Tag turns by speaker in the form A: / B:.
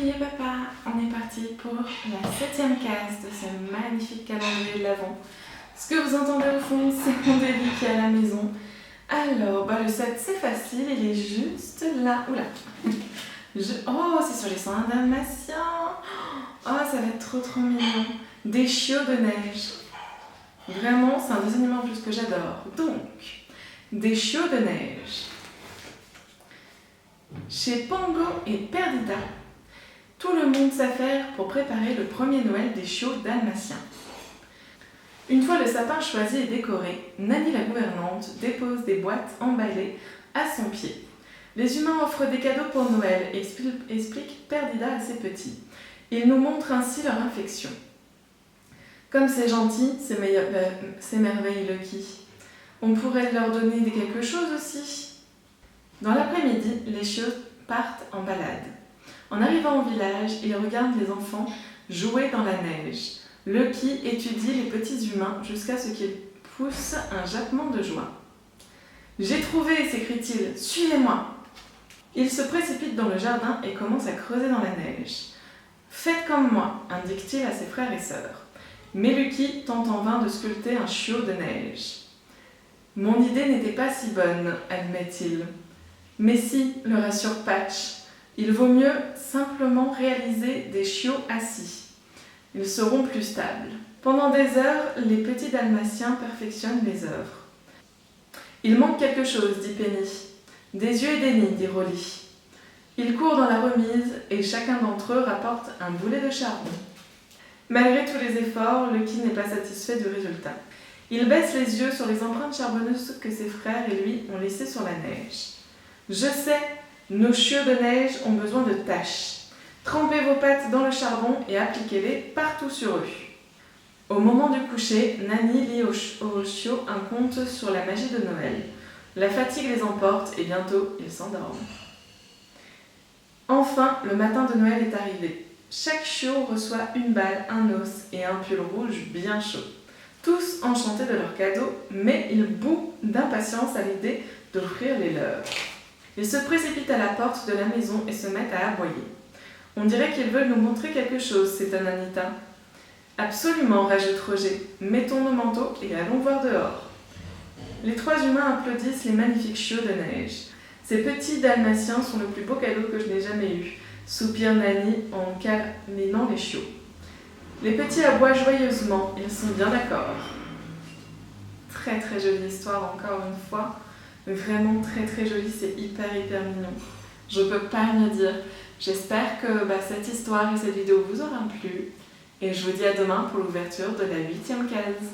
A: Chérie et papa, on est parti pour la 7e case de ce magnifique calendrier de l'Avent. Ce que vous entendez au fond, c'est mon Déby qui est à la maison. Alors, le 7 c'est facile, il est juste là. Oula. Oh, c'est sur les 101 dalmatiens. Oh, ça va être trop mignon. Des chiots de neige. Vraiment, c'est un dessin animé en plus que j'adore. Donc, des chiots de neige. Chez Pongo et Perdita, tout le monde s'affaire pour préparer le premier Noël des chiots dalmatiens. Une fois le sapin choisi et décoré, Nani la gouvernante dépose des boîtes emballées à son pied. Les humains offrent des cadeaux pour Noël, explique Perdita à ses petits. Ils nous montrent ainsi leur affection. Comme c'est gentil, s'émerveille Lucky. On pourrait leur donner quelque chose aussi. Dans l'après-midi, les chiots partent en balade. En arrivant au village, ils regardent les enfants jouer dans la neige. Lucky étudie les petits humains jusqu'à ce qu'ils poussent un jappement de joie. « J'ai trouvé !» s'écrie-t-il. « Suivez-moi !» Il se précipite dans le jardin et commence à creuser dans la neige. « Faites comme moi !» indique-t-il à ses frères et sœurs. Mais Lucky tente en vain de sculpter un chiot de neige. « Mon idée n'était pas si bonne, admet-il. Mais si, le rassure Patch, il vaut mieux simplement réaliser des chiots assis. Ils seront plus stables. Pendant des heures, les petits dalmatiens perfectionnent les œuvres. Il manque quelque chose, dit Penny. Des yeux et des nids, dit Rolly. Ils courent dans la remise et chacun d'entre eux rapporte un boulet de charbon. Malgré tous les efforts, Lucky n'est pas satisfait du résultat. Il baisse les yeux sur les empreintes charbonneuses que ses frères et lui ont laissées sur la neige. « Je sais, nos chiots de neige ont besoin de taches. Trempez vos pattes dans le charbon et appliquez-les partout sur eux. » Au moment du coucher, Nani lit aux chiots un conte sur la magie de Noël. La fatigue les emporte et bientôt ils s'endorment. Enfin, le matin de Noël est arrivé. Chaque chiot reçoit une balle, un os et un pull rouge bien chaud. Tous enchantés de leur cadeau, mais ils bouent d'impatience à l'idée d'offrir les leurs. Ils se précipitent à la porte de la maison et se mettent à aboyer. « On dirait qu'ils veulent nous montrer quelque chose, s'étonne Anita. »« Absolument, rajoute Roger. Mettons nos manteaux et allons voir dehors. » Les 3 humains applaudissent les magnifiques chiots de neige. « Ces petits dalmatiens sont le plus beau cadeau que je n'ai jamais eu, » soupire Nani en câlinant les chiots. Les petits aboient joyeusement, ils sont bien d'accord. Très jolie histoire encore une fois. Vraiment très jolie, c'est hyper mignon. Je peux pas mieux dire. J'espère que cette histoire et cette vidéo vous auront plu. Et je vous dis à demain pour l'ouverture de la 8e case.